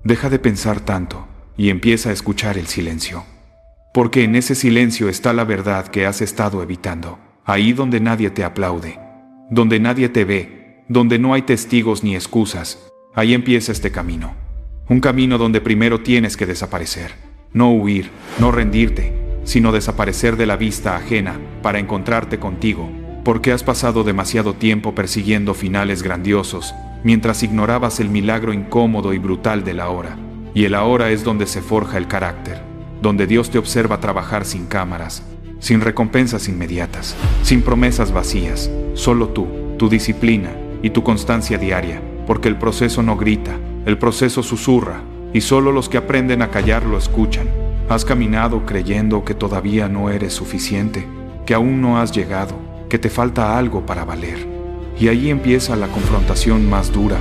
Deja de pensar tanto y empieza a escuchar el silencio. Porque en ese silencio está la verdad que has estado evitando. Ahí donde nadie te aplaude, donde nadie te ve, donde no hay testigos ni excusas, ahí empieza este camino. Un camino donde primero tienes que desaparecer. No huir, no rendirte, sino desaparecer de la vista ajena para encontrarte contigo, porque has pasado demasiado tiempo persiguiendo finales grandiosos, mientras ignorabas el milagro incómodo y brutal del ahora. Y el ahora es donde se forja el carácter, donde Dios te observa trabajar sin cámaras, sin recompensas inmediatas, sin promesas vacías, solo tú, tu disciplina y tu constancia diaria, porque el proceso no grita, el proceso susurra, y solo los que aprenden a callar lo escuchan. Has caminado creyendo que todavía no eres suficiente, que aún no has llegado, que te falta algo para valer. Y ahí empieza la confrontación más dura,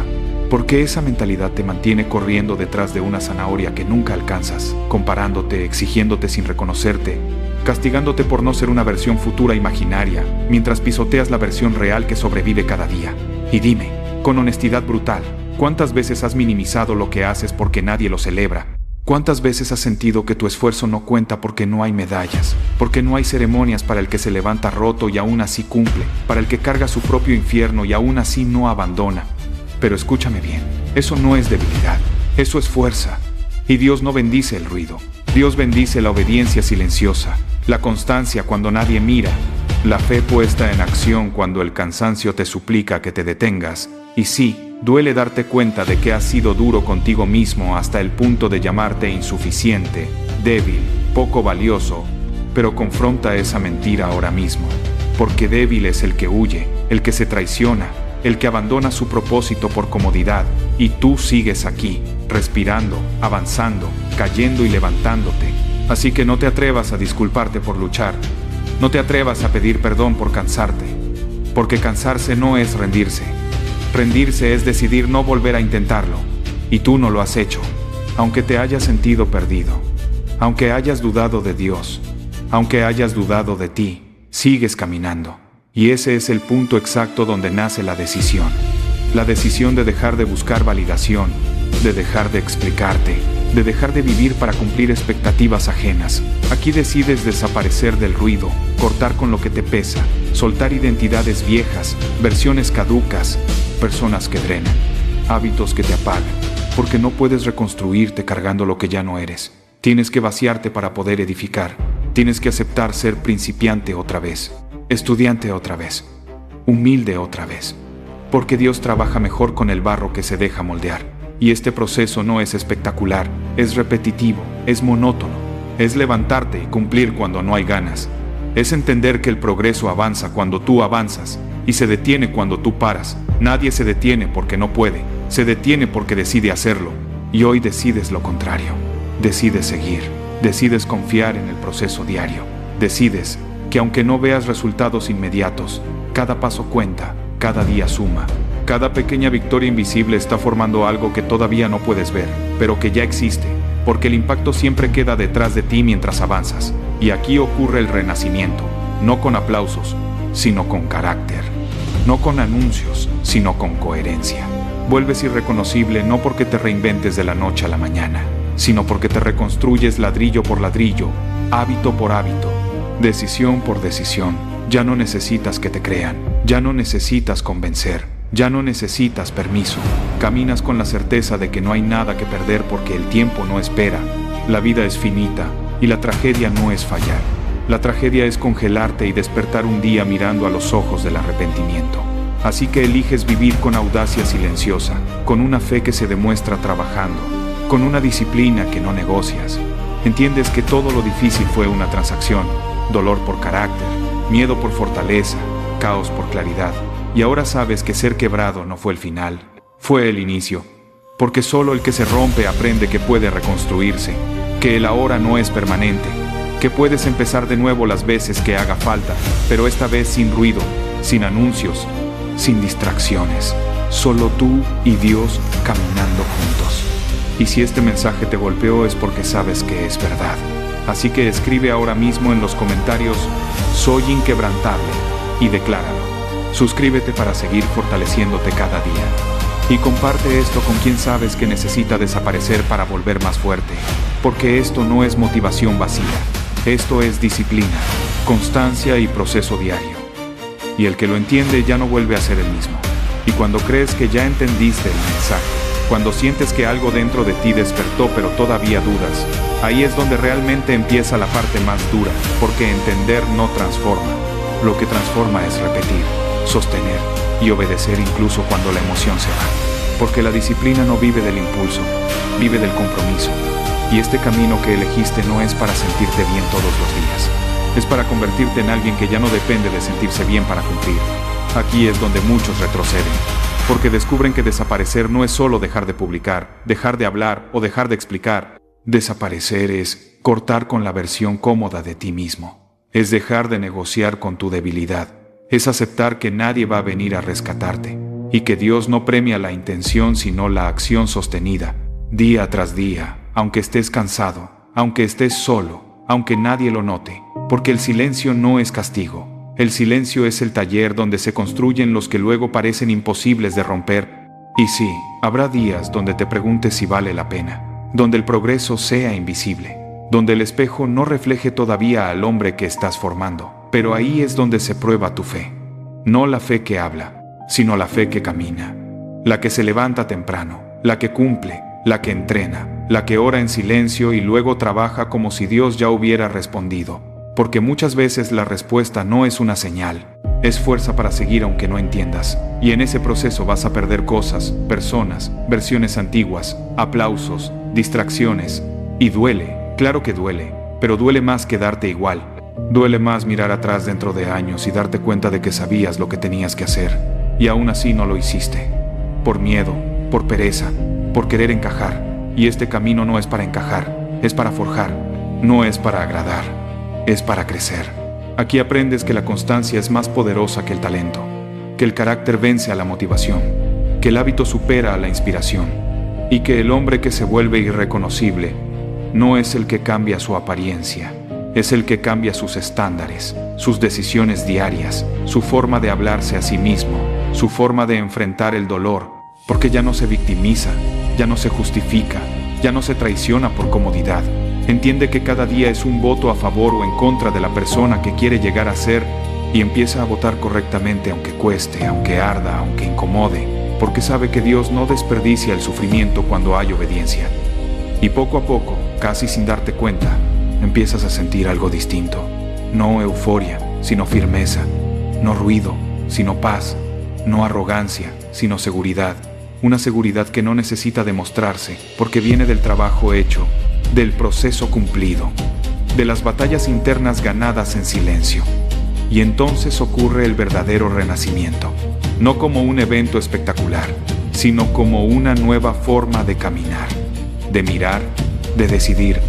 porque esa mentalidad te mantiene corriendo detrás de una zanahoria que nunca alcanzas, comparándote, exigiéndote sin reconocerte, castigándote por no ser una versión futura imaginaria, mientras pisoteas la versión real que sobrevive cada día. Y dime, con honestidad brutal, ¿cuántas veces has minimizado lo que haces porque nadie lo celebra? ¿Cuántas veces has sentido que tu esfuerzo no cuenta porque no hay medallas, porque no hay ceremonias para el que se levanta roto y aún así cumple, para el que carga su propio infierno y aún así no abandona? Pero escúchame bien, eso no es debilidad, eso es fuerza. Y Dios no bendice el ruido, Dios bendice la obediencia silenciosa, la constancia cuando nadie mira, la fe puesta en acción cuando el cansancio te suplica que te detengas. Y sí, duele darte cuenta de que has sido duro contigo mismo hasta el punto de llamarte insuficiente, débil, poco valioso, pero confronta esa mentira ahora mismo, porque débil es el que huye, el que se traiciona, el que abandona su propósito por comodidad, y tú sigues aquí, respirando, avanzando, cayendo y levantándote. Así que no te atrevas a disculparte por luchar, no te atrevas a pedir perdón por cansarte, porque cansarse no es rendirse. Rendirse es decidir no volver a intentarlo, y tú no lo has hecho, aunque te hayas sentido perdido, aunque hayas dudado de Dios, aunque hayas dudado de ti, sigues caminando. Y ese es el punto exacto donde nace la decisión de dejar de buscar validación, de dejar de explicarte, de dejar de vivir para cumplir expectativas ajenas. Aquí decides desaparecer del ruido, cortar con lo que te pesa, soltar identidades viejas, versiones caducas, personas que drenan, hábitos que te apagan, porque no puedes reconstruirte cargando lo que ya no eres. Tienes que vaciarte para poder edificar. Tienes que aceptar ser principiante otra vez, estudiante otra vez, humilde otra vez, porque Dios trabaja mejor con el barro que se deja moldear. Y este proceso no es espectacular, es repetitivo, es monótono, es levantarte y cumplir cuando no hay ganas. Es entender que el progreso avanza cuando tú avanzas y se detiene cuando tú paras. Nadie se detiene porque no puede, se detiene porque decide hacerlo. Y hoy decides lo contrario. Decides seguir, decides confiar en el proceso diario. Decides que aunque no veas resultados inmediatos, cada paso cuenta, cada día suma. Cada pequeña victoria invisible está formando algo que todavía no puedes ver, pero que ya existe, porque el impacto siempre queda detrás de ti mientras avanzas. Y aquí ocurre el renacimiento, no con aplausos, sino con carácter. No con anuncios, sino con coherencia. Vuelves irreconocible no porque te reinventes de la noche a la mañana, sino porque te reconstruyes ladrillo por ladrillo, hábito por hábito, decisión por decisión. Ya no necesitas que te crean, ya no necesitas convencer, ya no necesitas permiso. Caminas con la certeza de que no hay nada que perder porque el tiempo no espera. La vida es finita y la tragedia no es fallar. La tragedia es congelarte y despertar un día mirando a los ojos del arrepentimiento. Así que eliges vivir con audacia silenciosa, con una fe que se demuestra trabajando, con una disciplina que no negocias. Entiendes que todo lo difícil fue una transacción, dolor por carácter, miedo por fortaleza, caos por claridad. Y ahora sabes que ser quebrado no fue el final, fue el inicio. Porque solo el que se rompe aprende que puede reconstruirse, que el ahora no es permanente, que puedes empezar de nuevo las veces que haga falta, pero esta vez sin ruido, sin anuncios, sin distracciones. Solo tú y Dios caminando juntos. Y si este mensaje te golpeó es porque sabes que es verdad. Así que escribe ahora mismo en los comentarios: soy inquebrantable, y decláralo. Suscríbete para seguir fortaleciéndote cada día. Y comparte esto con quien sabes que necesita desaparecer para volver más fuerte. Porque esto no es motivación vacía. Esto es disciplina, constancia y proceso diario. Y el que lo entiende ya no vuelve a ser el mismo. Y cuando crees que ya entendiste el mensaje, cuando sientes que algo dentro de ti despertó pero todavía dudas, ahí es donde realmente empieza la parte más dura, porque entender no transforma. Lo que transforma es repetir, sostener y obedecer incluso cuando la emoción se va. Porque la disciplina no vive del impulso, vive del compromiso. Y este camino que elegiste no es para sentirte bien todos los días. Es para convertirte en alguien que ya no depende de sentirse bien para cumplir. Aquí es donde muchos retroceden, porque descubren que desaparecer no es solo dejar de publicar, dejar de hablar o dejar de explicar. Desaparecer es cortar con la versión cómoda de ti mismo. Es dejar de negociar con tu debilidad. Es aceptar que nadie va a venir a rescatarte y que Dios no premia la intención sino la acción sostenida, día tras día, aunque estés cansado, aunque estés solo, aunque nadie lo note, porque el silencio no es castigo. El silencio es el taller donde se construyen los que luego parecen imposibles de romper. Y sí, habrá días donde te preguntes si vale la pena, donde el progreso sea invisible, donde el espejo no refleje todavía al hombre que estás formando. Pero ahí es donde se prueba tu fe. No la fe que habla, sino la fe que camina. La que se levanta temprano, la que cumple, la que entrena, la que ora en silencio y luego trabaja como si Dios ya hubiera respondido. Porque muchas veces la respuesta no es una señal, es fuerza para seguir aunque no entiendas. Y en ese proceso vas a perder cosas, personas, versiones antiguas, aplausos, distracciones. Y duele, claro que duele, pero duele más quedarte igual. Duele más mirar atrás dentro de años y darte cuenta de que sabías lo que tenías que hacer, y aún así no lo hiciste. Por miedo, por pereza, por querer encajar. Y este camino no es para encajar, es para forjar, no es para agradar. Es para crecer. Aquí aprendes que la constancia es más poderosa que el talento, que el carácter vence a la motivación, que el hábito supera a la inspiración, y que el hombre que se vuelve irreconocible no es el que cambia su apariencia, es el que cambia sus estándares, sus decisiones diarias, su forma de hablarse a sí mismo, su forma de enfrentar el dolor, porque ya no se victimiza, ya no se justifica, ya no se traiciona por comodidad. Entiende que cada día es un voto a favor o en contra de la persona que quiere llegar a ser y empieza a votar correctamente aunque cueste, aunque arda, aunque incomode, porque sabe que Dios no desperdicia el sufrimiento cuando hay obediencia. Y poco a poco, casi sin darte cuenta, empiezas a sentir algo distinto. No euforia, sino firmeza. No ruido, sino paz. No arrogancia, sino seguridad. Una seguridad que no necesita demostrarse, porque viene del trabajo hecho, del proceso cumplido, de las batallas internas ganadas en silencio. Y entonces ocurre el verdadero renacimiento, no como un evento espectacular, sino como una nueva forma de caminar, de mirar, de decidir.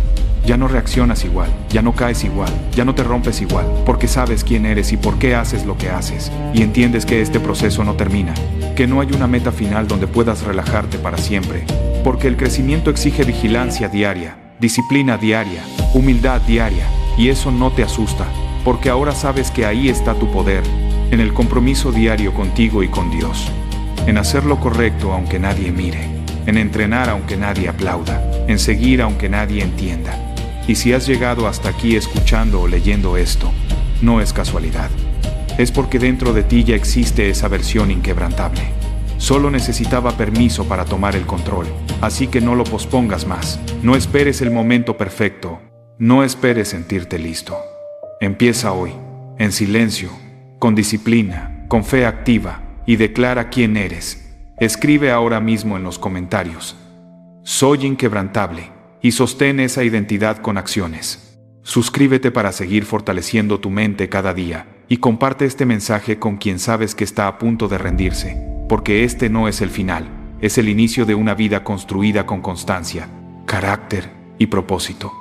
Ya no reaccionas igual, ya no caes igual, ya no te rompes igual, porque sabes quién eres y por qué haces lo que haces, y entiendes que este proceso no termina, que no hay una meta final donde puedas relajarte para siempre, porque el crecimiento exige vigilancia diaria, disciplina diaria, humildad diaria, y eso no te asusta, porque ahora sabes que ahí está tu poder, en el compromiso diario contigo y con Dios, en hacer lo correcto aunque nadie mire, en entrenar aunque nadie aplauda, en seguir aunque nadie entienda. Y si has llegado hasta aquí escuchando o leyendo esto, no es casualidad, es porque dentro de ti ya existe esa versión inquebrantable. Solo necesitaba permiso para tomar el control, así que no lo pospongas más. No esperes el momento perfecto, no esperes sentirte listo. Empieza hoy, en silencio, con disciplina, con fe activa, y declara quién eres. Escribe ahora mismo en los comentarios: soy inquebrantable, y sostén esa identidad con acciones. Suscríbete para seguir fortaleciendo tu mente cada día, y comparte este mensaje con quien sabes que está a punto de rendirse. Porque este no es el final, es el inicio de una vida construida con constancia, carácter y propósito.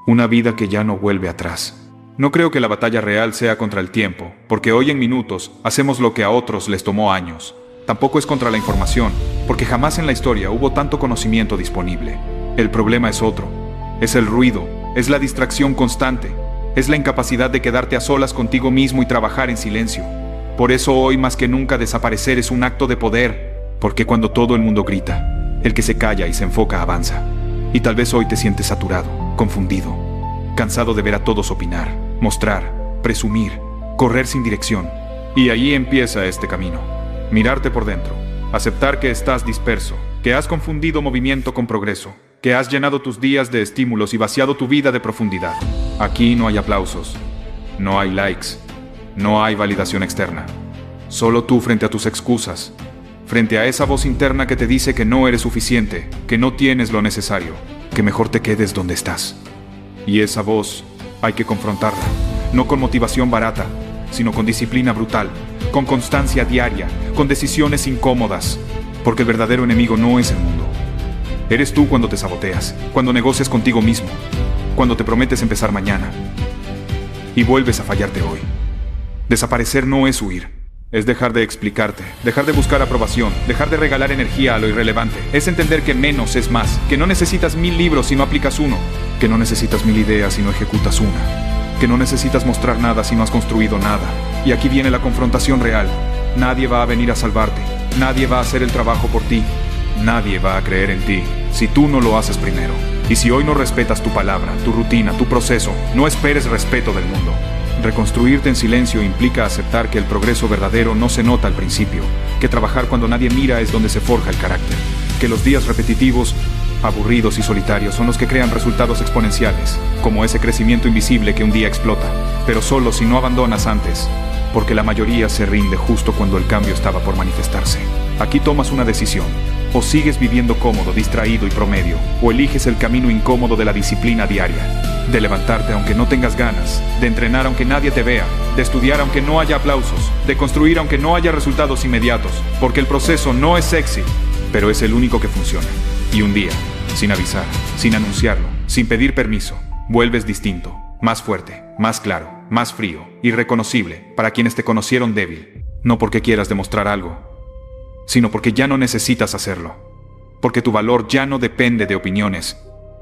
Una vida que ya no vuelve atrás. No creo que la batalla real sea contra el tiempo, porque hoy en minutos hacemos lo que a otros les tomó años. Tampoco es contra la información, porque jamás en la historia hubo tanto conocimiento disponible. El problema es otro, es el ruido, es la distracción constante, es la incapacidad de quedarte a solas contigo mismo y trabajar en silencio. Por eso hoy más que nunca desaparecer es un acto de poder, Porque cuando todo el mundo grita, el que se calla y se enfoca avanza. Y tal vez hoy te sientes saturado, confundido, cansado de ver a todos opinar, mostrar, presumir, correr sin dirección. Y ahí empieza este camino. Mirarte por dentro, aceptar que estás disperso, que has confundido movimiento con progreso, que has llenado tus días de estímulos y vaciado tu vida de profundidad. Aquí no hay aplausos, no hay likes, no hay validación externa. Solo tú frente a tus excusas, frente a esa voz interna que te dice que no eres suficiente, que no tienes lo necesario, que mejor te quedes donde estás. Y esa voz hay que confrontarla, no con motivación barata, sino con disciplina brutal, con constancia diaria, con decisiones incómodas, porque el verdadero enemigo no es el mundo. Eres tú cuando te saboteas, cuando negocias contigo mismo, cuando te prometes empezar mañana y vuelves a fallarte hoy. Desaparecer no es huir. Es dejar de explicarte, dejar de buscar aprobación, dejar de regalar energía a lo irrelevante. Es entender que menos es más, que no necesitas 1000 libros si no aplicas uno, que no necesitas 1000 ideas si no ejecutas una, que no necesitas mostrar nada si no has construido nada. Y aquí viene la confrontación real. Nadie va a venir a salvarte, nadie va a hacer el trabajo por ti, nadie va a creer en ti si tú no lo haces primero. Y si hoy no respetas tu palabra, tu rutina, tu proceso, no esperes respeto del mundo. Reconstruirte en silencio implica aceptar que el progreso verdadero no se nota al principio, que trabajar cuando nadie mira es donde se forja el carácter, que los días repetitivos, aburridos y solitarios son los que crean resultados exponenciales, como ese crecimiento invisible que un día explota, pero solo si no abandonas antes, porque la mayoría se rinde justo cuando el cambio estaba por manifestarse. Aquí tomas una decisión. O sigues viviendo cómodo, distraído y promedio, o eliges el camino incómodo de la disciplina diaria, de levantarte aunque no tengas ganas, de entrenar aunque nadie te vea, de estudiar aunque no haya aplausos, de construir aunque no haya resultados inmediatos, porque el proceso no es sexy, pero es el único que funciona. Y un día, sin avisar, sin anunciarlo, sin pedir permiso, vuelves distinto, más fuerte, más claro, más frío, irreconocible para quienes te conocieron débil, no porque quieras demostrar algo, sino porque ya no necesitas hacerlo, porque tu valor ya no depende de opiniones,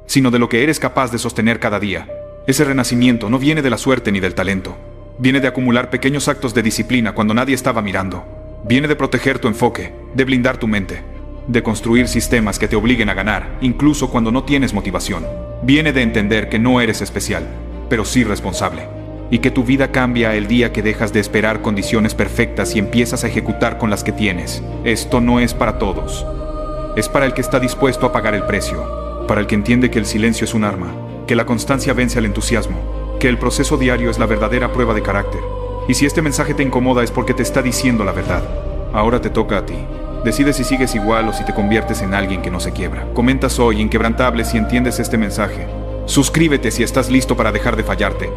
sino de lo que eres capaz de sostener cada día. Ese renacimiento no viene de la suerte ni del talento, viene de acumular pequeños actos de disciplina cuando nadie estaba mirando, viene de proteger tu enfoque, de blindar tu mente, de construir sistemas que te obliguen a ganar, incluso cuando no tienes motivación, viene de entender que no eres especial, pero sí responsable. Y que tu vida cambia el día que dejas de esperar condiciones perfectas y empiezas a ejecutar con las que tienes. Esto no es para todos. Es para el que está dispuesto a pagar el precio, para el que entiende que el silencio es un arma, que la constancia vence al entusiasmo, que el proceso diario es la verdadera prueba de carácter. Y si este mensaje te incomoda es porque te está diciendo la verdad. Ahora te toca a ti. Decide si sigues igual o si te conviertes en alguien que no se quiebra. Comentas hoy, inquebrantable, si entiendes este mensaje. Suscríbete si estás listo para dejar de fallarte.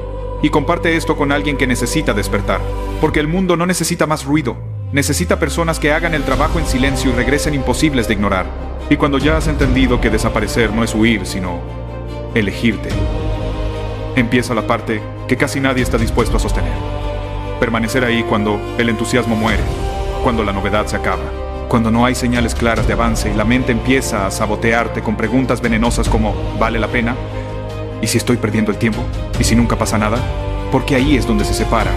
Y comparte esto con alguien que necesita despertar, porque el mundo no necesita más ruido, necesita personas que hagan el trabajo en silencio y regresen imposibles de ignorar. Y cuando ya has entendido que desaparecer no es huir, sino elegirte, empieza la parte que casi nadie está dispuesto a sostener. Permanecer ahí cuando el entusiasmo muere, cuando la novedad se acaba, cuando no hay señales claras de avance y la mente empieza a sabotearte con preguntas venenosas como ¿vale la pena? ¿Y si estoy perdiendo el tiempo? ¿Y si nunca pasa nada? Porque ahí es donde se separa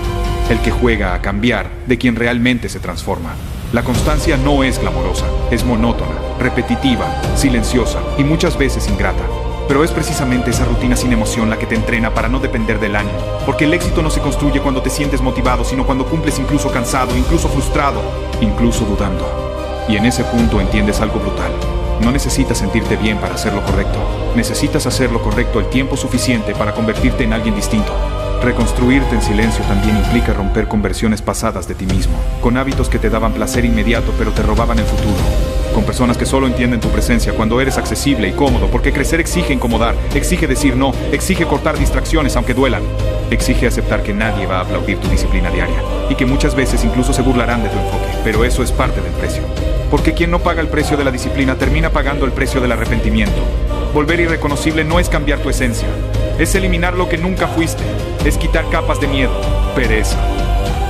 el que juega a cambiar de quien realmente se transforma. La constancia no es glamorosa, es monótona, repetitiva, silenciosa y muchas veces ingrata. Pero es precisamente esa rutina sin emoción la que te entrena para no depender del ánimo. Porque el éxito no se construye cuando te sientes motivado, sino cuando cumples incluso cansado, incluso frustrado, incluso dudando. Y en ese punto entiendes algo brutal. No necesitas sentirte bien para hacer lo correcto. Necesitas hacer lo correcto el tiempo suficiente para convertirte en alguien distinto. Reconstruirte en silencio también implica romper con versiones pasadas de ti mismo, con hábitos que te daban placer inmediato pero te robaban el futuro, con personas que solo entienden tu presencia cuando eres accesible y cómodo, porque crecer exige incomodar, exige decir no, exige cortar distracciones aunque duelan, exige aceptar que nadie va a aplaudir tu disciplina diaria y que muchas veces incluso se burlarán de tu enfoque, pero eso es parte del precio. Porque quien no paga el precio de la disciplina termina pagando el precio del arrepentimiento. Volver irreconocible no es cambiar tu esencia, es eliminar lo que nunca fuiste, es quitar capas de miedo, pereza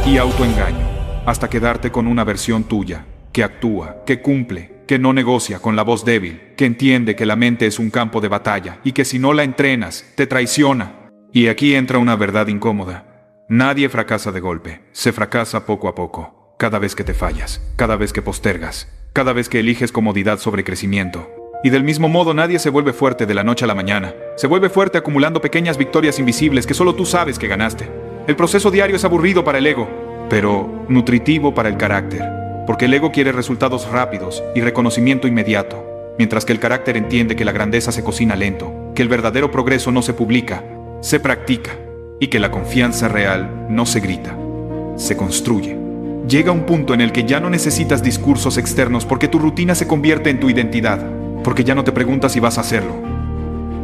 y autoengaño, hasta quedarte con una versión tuya, que actúa, que cumple, que no negocia con la voz débil, que entiende que la mente es un campo de batalla y que si no la entrenas, te traiciona. Y aquí entra una verdad incómoda. Nadie fracasa de golpe, se fracasa poco a poco. Cada vez que te fallas, cada vez que postergas, cada vez que eliges comodidad sobre crecimiento. Y del mismo modo nadie se vuelve fuerte de la noche a la mañana. Se vuelve fuerte acumulando pequeñas victorias invisibles que solo tú sabes que ganaste. El proceso diario es aburrido para el ego, pero nutritivo para el carácter. Porque el ego quiere resultados rápidos y reconocimiento inmediato, mientras que el carácter entiende que la grandeza se cocina lento, que el verdadero progreso no se publica, se practica, y que la confianza real no se grita, se construye. Llega un punto en el que ya no necesitas discursos externos porque tu rutina se convierte en tu identidad, porque ya no te preguntas si vas a hacerlo.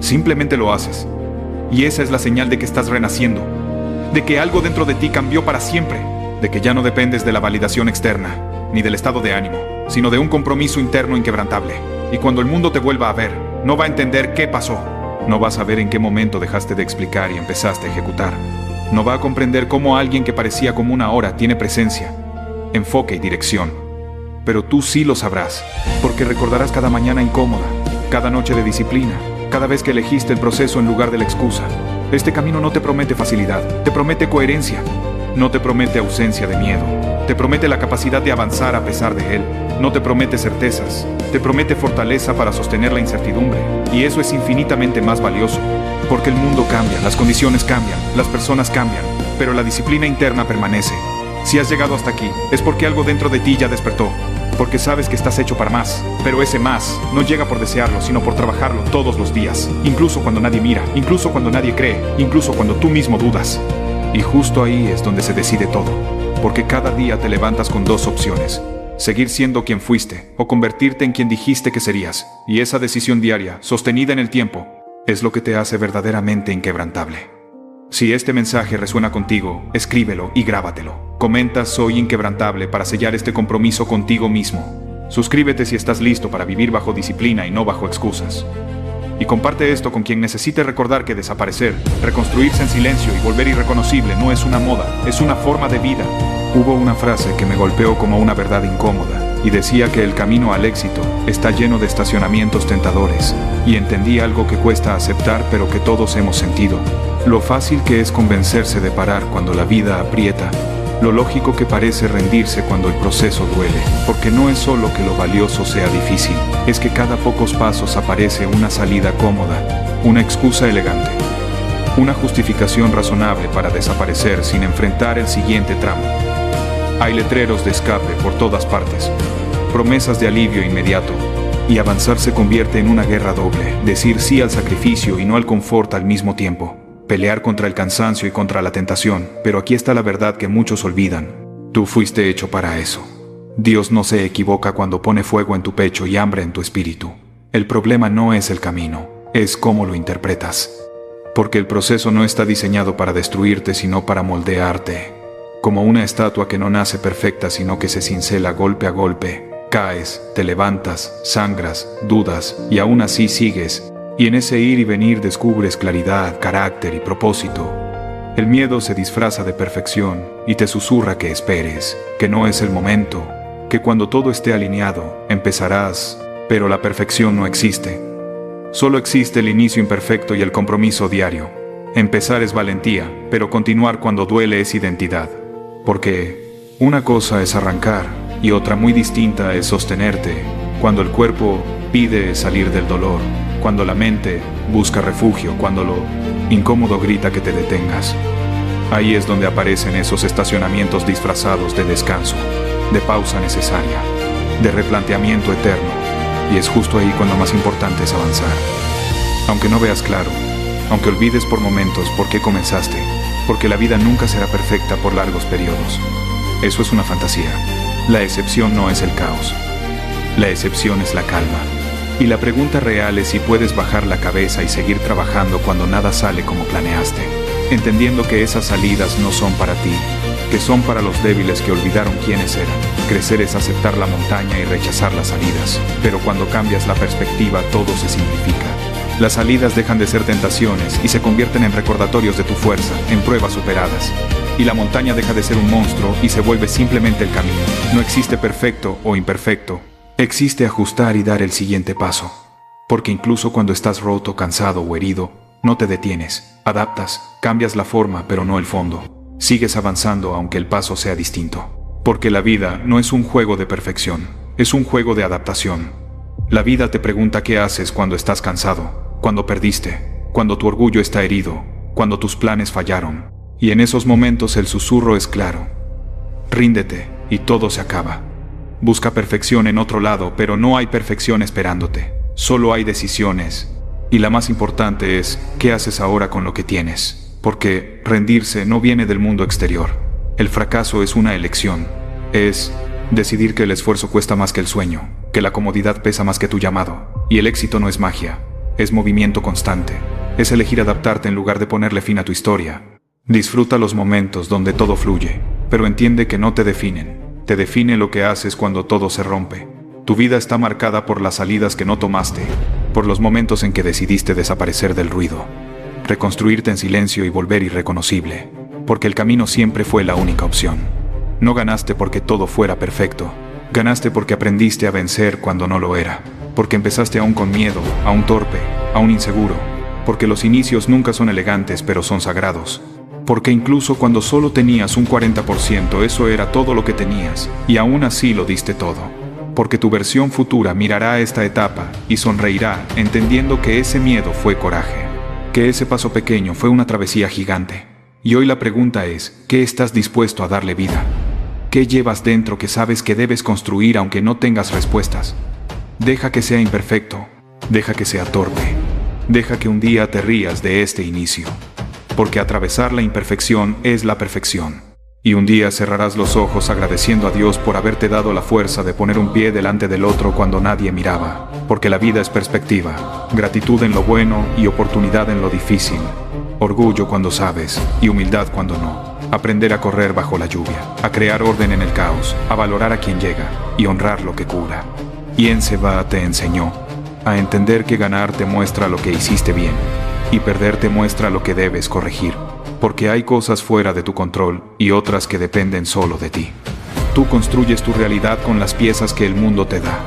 Simplemente lo haces. Y esa es la señal de que estás renaciendo, de que algo dentro de ti cambió para siempre, de que ya no dependes de la validación externa, ni del estado de ánimo, sino de un compromiso interno inquebrantable. Y cuando el mundo te vuelva a ver, no va a entender qué pasó. No va a saber en qué momento dejaste de explicar y empezaste a ejecutar. No va a comprender cómo alguien que parecía como una hora tiene presencia, enfoque y dirección. Pero tú sí lo sabrás, porque recordarás cada mañana incómoda, cada noche de disciplina, cada vez que elegiste el proceso en lugar de la excusa. Este camino no te promete facilidad, te promete coherencia. No te promete ausencia de miedo, te promete la capacidad de avanzar a pesar de él. No te promete certezas, te promete fortaleza para sostener la incertidumbre. Y eso es infinitamente más valioso, porque el mundo cambia, las condiciones cambian, las personas cambian, pero la disciplina interna permanece. Si has llegado hasta aquí, es porque algo dentro de ti ya despertó, porque sabes que estás hecho para más, pero ese más no llega por desearlo, sino por trabajarlo todos los días, incluso cuando nadie mira, incluso cuando nadie cree, incluso cuando tú mismo dudas. Y justo ahí es donde se decide todo, porque cada día te levantas con dos opciones: seguir siendo quien fuiste o convertirte en quien dijiste que serías. Y esa decisión diaria, sostenida en el tiempo, es lo que te hace verdaderamente inquebrantable. Si este mensaje resuena contigo, escríbelo y grábatelo. Comenta "Soy inquebrantable" para sellar este compromiso contigo mismo. Suscríbete si estás listo para vivir bajo disciplina y no bajo excusas. Y comparte esto con quien necesite recordar que desaparecer, reconstruirse en silencio y volver irreconocible no es una moda, es una forma de vida. Hubo una frase que me golpeó como una verdad incómoda, y decía que el camino al éxito está lleno de estacionamientos tentadores, y entendí algo que cuesta aceptar pero que todos hemos sentido. Lo fácil que es convencerse de parar cuando la vida aprieta, lo lógico que parece rendirse cuando el proceso duele, porque no es solo que lo valioso sea difícil, es que cada pocos pasos aparece una salida cómoda, una excusa elegante, una justificación razonable para desaparecer sin enfrentar el siguiente tramo. Hay letreros de escape por todas partes, promesas de alivio inmediato, y avanzar se convierte en una guerra doble, decir sí al sacrificio y no al confort al mismo tiempo. Pelear contra el cansancio y contra la tentación, pero aquí está la verdad que muchos olvidan. Tú fuiste hecho para eso. Dios no se equivoca cuando pone fuego en tu pecho y hambre en tu espíritu. El problema no es el camino, es cómo lo interpretas. Porque el proceso no está diseñado para destruirte, sino para moldearte. Como una estatua que no nace perfecta, sino que se cincela golpe a golpe. Caes, te levantas, sangras, dudas, y aún así sigues. Y en ese ir y venir descubres claridad, carácter y propósito. El miedo se disfraza de perfección y te susurra que esperes, que no es el momento, que cuando todo esté alineado, empezarás, pero la perfección no existe. Solo existe el inicio imperfecto y el compromiso diario. Empezar es valentía, pero continuar cuando duele es identidad. Porque una cosa es arrancar y otra muy distinta es sostenerte, cuando el cuerpo pide salir del dolor. Cuando la mente busca refugio, cuando lo incómodo grita que te detengas. Ahí es donde aparecen esos estacionamientos disfrazados de descanso, de pausa necesaria, de replanteamiento eterno. Y es justo ahí cuando más importante es avanzar. Aunque no veas claro, aunque olvides por momentos por qué comenzaste, porque la vida nunca será perfecta por largos periodos. Eso es una fantasía. La excepción no es el caos. La excepción es la calma. Y la pregunta real es si puedes bajar la cabeza y seguir trabajando cuando nada sale como planeaste, entendiendo que esas salidas no son para ti, que son para los débiles que olvidaron quiénes eran. Crecer es aceptar la montaña y rechazar las salidas, pero cuando cambias la perspectiva todo se simplifica. Las salidas dejan de ser tentaciones y se convierten en recordatorios de tu fuerza, en pruebas superadas. Y la montaña deja de ser un monstruo y se vuelve simplemente el camino. No existe perfecto o imperfecto. Existe ajustar y dar el siguiente paso, porque incluso cuando estás roto, cansado o herido, no te detienes, adaptas, cambias la forma pero no el fondo, sigues avanzando aunque el paso sea distinto, porque la vida no es un juego de perfección, es un juego de adaptación. La vida te pregunta qué haces cuando estás cansado, cuando perdiste, cuando tu orgullo está herido, cuando tus planes fallaron. Y en esos momentos el susurro es claro. Ríndete y todo se acaba. Busca perfección en otro lado, pero no hay perfección esperándote. Solo hay decisiones. Y la más importante es, ¿qué haces ahora con lo que tienes? Porque rendirse no viene del mundo exterior. El fracaso es una elección. Es decidir que el esfuerzo cuesta más que el sueño, que la comodidad pesa más que tu llamado. Y el éxito no es magia, es movimiento constante. Es elegir adaptarte en lugar de ponerle fin a tu historia. Disfruta los momentos donde todo fluye, pero entiende que no te definen. Te define lo que haces cuando todo se rompe. Tu vida está marcada por las salidas que no tomaste, por los momentos en que decidiste desaparecer del ruido, reconstruirte en silencio y volver irreconocible, porque el camino siempre fue la única opción. No ganaste porque todo fuera perfecto, ganaste porque aprendiste a vencer cuando no lo era, porque empezaste aún con miedo, aún torpe, aún inseguro, porque los inicios nunca son elegantes pero son sagrados. Porque incluso cuando solo tenías un 40%, eso era todo lo que tenías, y aún así lo diste todo. Porque tu versión futura mirará esta etapa y sonreirá, entendiendo que ese miedo fue coraje, que ese paso pequeño fue una travesía gigante. Y hoy la pregunta es, ¿qué estás dispuesto a darle vida? ¿Qué llevas dentro que sabes que debes construir aunque no tengas respuestas? Deja que sea imperfecto, deja que sea torpe, deja que un día te rías de este inicio. Porque atravesar la imperfección es la perfección. Y un día cerrarás los ojos agradeciendo a Dios por haberte dado la fuerza de poner un pie delante del otro cuando nadie miraba. Porque la vida es perspectiva, gratitud en lo bueno y oportunidad en lo difícil. Orgullo cuando sabes y humildad cuando no. Aprender a correr bajo la lluvia, a crear orden en el caos, a valorar a quien llega y honrar lo que cura. Y en Seba te enseñó a entender que ganar te muestra lo que hiciste bien. Y perder te muestra lo que debes corregir, porque hay cosas fuera de tu control y otras que dependen solo de ti. Tú construyes tu realidad con las piezas que el mundo te da.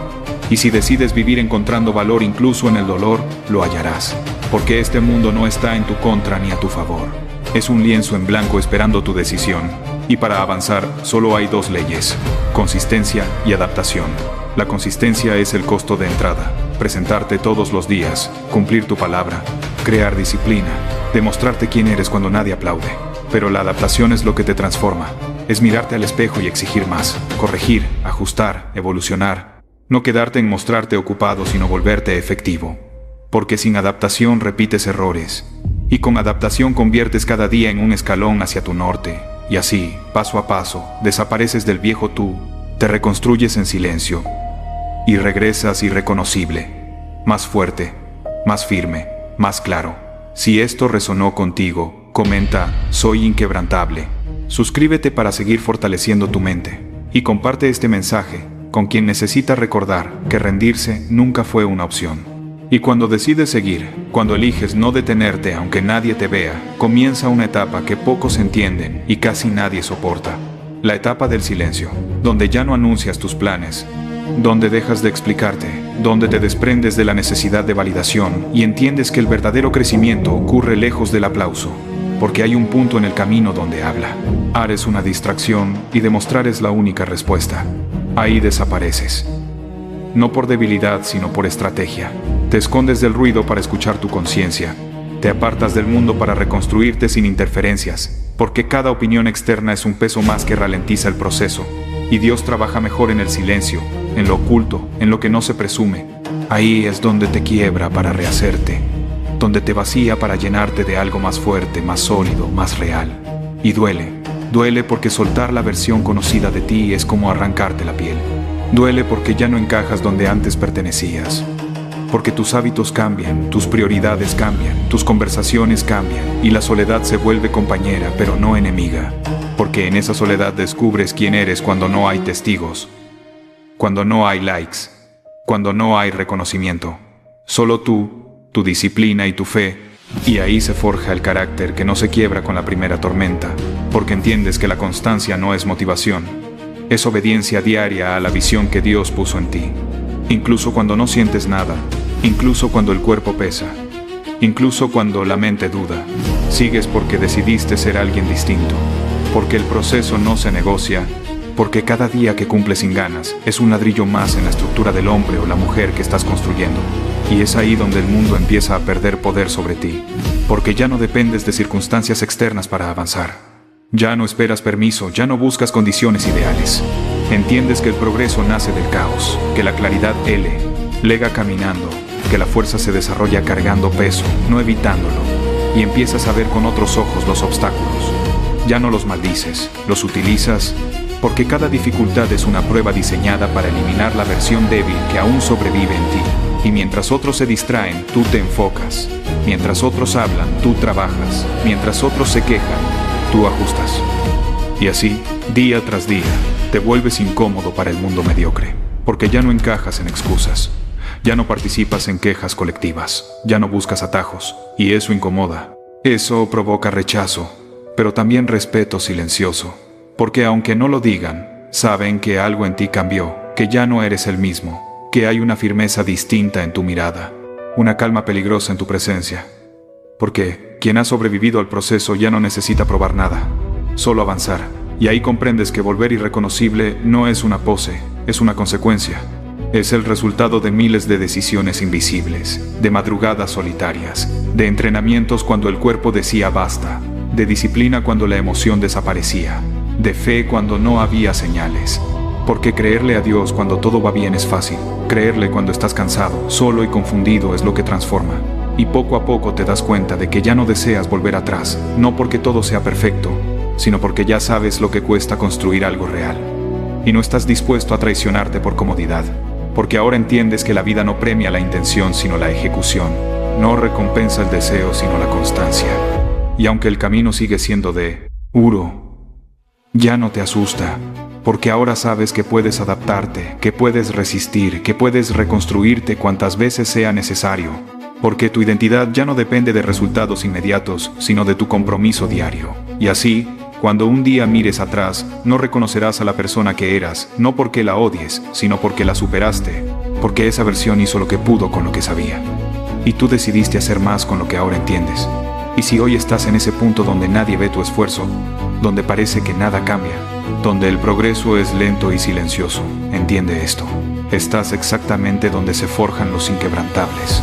Y si decides vivir encontrando valor incluso en el dolor, lo hallarás, porque este mundo no está en tu contra ni a tu favor. Es un lienzo en blanco esperando tu decisión. Y para avanzar, solo hay dos leyes: consistencia y adaptación. La consistencia es el costo de entrada. Presentarte todos los días, cumplir tu palabra, crear disciplina, demostrarte quién eres cuando nadie aplaude. Pero la adaptación es lo que te transforma. Es mirarte al espejo y exigir más, corregir, ajustar, evolucionar. No quedarte en mostrarte ocupado, sino volverte efectivo. Porque sin adaptación repites errores. Y con adaptación conviertes cada día en un escalón hacia tu norte. Y así, paso a paso, desapareces del viejo tú, te reconstruyes en silencio. Y regresas irreconocible, más fuerte, más firme, más claro. Si esto resonó contigo, comenta, soy inquebrantable. Suscríbete para seguir fortaleciendo tu mente. Y comparte este mensaje con quien necesita recordar que rendirse nunca fue una opción. Y cuando decides seguir, cuando eliges no detenerte aunque nadie te vea, comienza una etapa que pocos entienden y casi nadie soporta. La etapa del silencio, donde ya no anuncias tus planes, donde dejas de explicarte, donde te desprendes de la necesidad de validación y entiendes que el verdadero crecimiento ocurre lejos del aplauso, porque hay un punto en el camino donde habla. Eres una distracción y demostrar es la única respuesta. Ahí desapareces. No por debilidad, sino por estrategia. Te escondes del ruido para escuchar tu conciencia. Te apartas del mundo para reconstruirte sin interferencias, porque cada opinión externa es un peso más que ralentiza el proceso. Y Dios trabaja mejor en el silencio, en lo oculto, en lo que no se presume. Ahí es donde te quiebra para rehacerte, donde te vacía para llenarte de algo más fuerte, más sólido, más real. Y duele porque soltar la versión conocida de ti es como arrancarte la piel. Duele porque ya no encajas donde antes pertenecías. Porque tus hábitos cambian, tus prioridades cambian, tus conversaciones cambian y la soledad se vuelve compañera, pero no enemiga. Porque en esa soledad descubres quién eres cuando no hay testigos, cuando no hay likes, cuando no hay reconocimiento. Solo tú, tu disciplina y tu fe, y ahí se forja el carácter que no se quiebra con la primera tormenta, porque entiendes que la constancia no es motivación, es obediencia diaria a la visión que Dios puso en ti. Incluso cuando no sientes nada, incluso cuando el cuerpo pesa, incluso cuando la mente duda, sigues porque decidiste ser alguien distinto. Porque el proceso no se negocia, porque cada día que cumples sin ganas es un ladrillo más en la estructura del hombre o la mujer que estás construyendo. Y es ahí donde el mundo empieza a perder poder sobre ti, porque ya no dependes de circunstancias externas para avanzar. Ya no esperas permiso, ya no buscas condiciones ideales. Entiendes que el progreso nace del caos, que la claridad lega caminando, que la fuerza se desarrolla cargando peso, no evitándolo, y empiezas a ver con otros ojos los obstáculos. Ya no los maldices, los utilizas, porque cada dificultad es una prueba diseñada para eliminar la versión débil que aún sobrevive en ti. Y mientras otros se distraen, tú te enfocas. Mientras otros hablan, tú trabajas. Mientras otros se quejan, tú ajustas. Y así, día tras día, te vuelves incómodo para el mundo mediocre, porque ya no encajas en excusas. Ya no participas en quejas colectivas, ya no buscas atajos, y eso incomoda. Eso provoca rechazo, pero también respeto silencioso, porque aunque no lo digan, saben que algo en ti cambió, que ya no eres el mismo, que hay una firmeza distinta en tu mirada, una calma peligrosa en tu presencia. Porque quien ha sobrevivido al proceso ya no necesita probar nada, solo avanzar, y ahí comprendes que volver irreconocible no es una pose, es una consecuencia. Es el resultado de miles de decisiones invisibles, de madrugadas solitarias, de entrenamientos cuando el cuerpo decía basta, de disciplina cuando la emoción desaparecía, de fe cuando no había señales. Porque creerle a Dios cuando todo va bien es fácil, creerle cuando estás cansado, solo y confundido es lo que transforma. Y poco a poco te das cuenta de que ya no deseas volver atrás, no porque todo sea perfecto, sino porque ya sabes lo que cuesta construir algo real. Y no estás dispuesto a traicionarte por comodidad, porque ahora entiendes que la vida no premia la intención sino la ejecución, no recompensa el deseo sino la constancia. Y aunque el camino sigue siendo duro, ya no te asusta, porque ahora sabes que puedes adaptarte, que puedes resistir, que puedes reconstruirte cuantas veces sea necesario, porque tu identidad ya no depende de resultados inmediatos, sino de tu compromiso diario. Y así, cuando un día mires atrás, no reconocerás a la persona que eras, no porque la odies, sino porque la superaste, porque esa versión hizo lo que pudo con lo que sabía. Y tú decidiste hacer más con lo que ahora entiendes. Y si hoy estás en ese punto donde nadie ve tu esfuerzo, donde parece que nada cambia, donde el progreso es lento y silencioso, entiende esto. Estás exactamente donde se forjan los inquebrantables,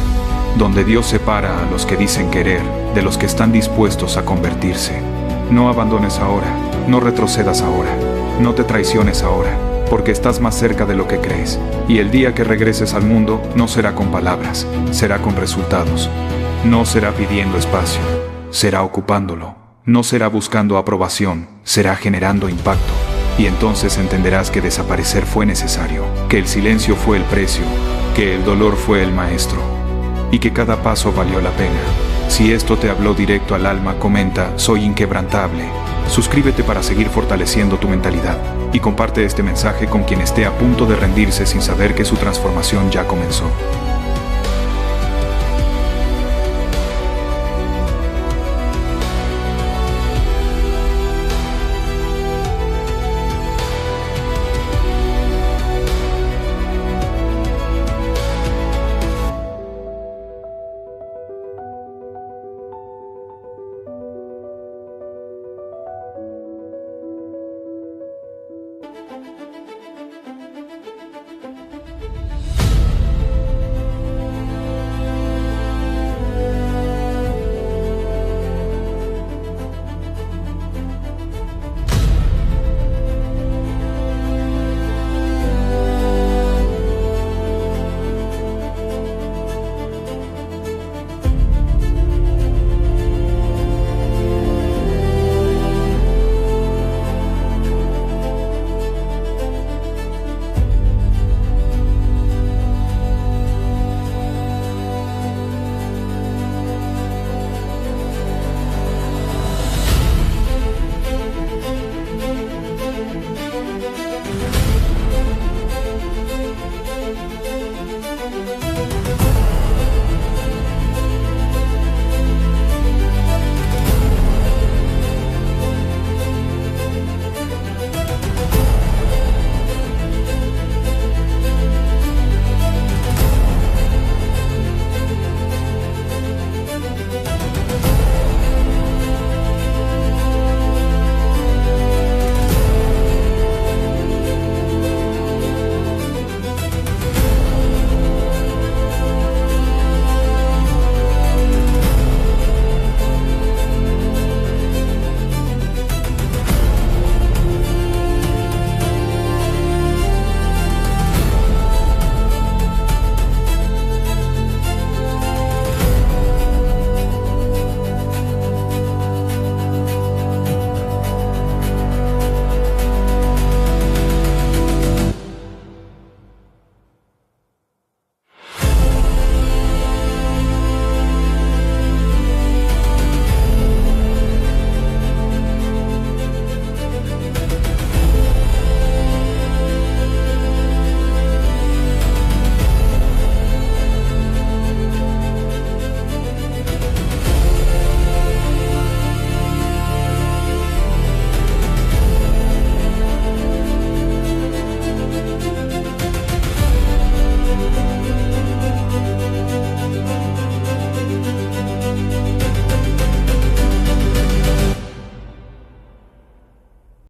donde Dios separa a los que dicen querer de los que están dispuestos a convertirse. No abandones ahora, no retrocedas ahora, no te traiciones ahora, porque estás más cerca de lo que crees. Y el día que regreses al mundo no será con palabras, será con resultados. No será pidiendo espacio, será ocupándolo. No será buscando aprobación, será generando impacto. Y entonces entenderás que desaparecer fue necesario, que el silencio fue el precio, que el dolor fue el maestro, y que cada paso valió la pena. Si esto te habló directo al alma, comenta, soy inquebrantable. Suscríbete para seguir fortaleciendo tu mentalidad, y comparte este mensaje con quien esté a punto de rendirse sin saber que su transformación ya comenzó.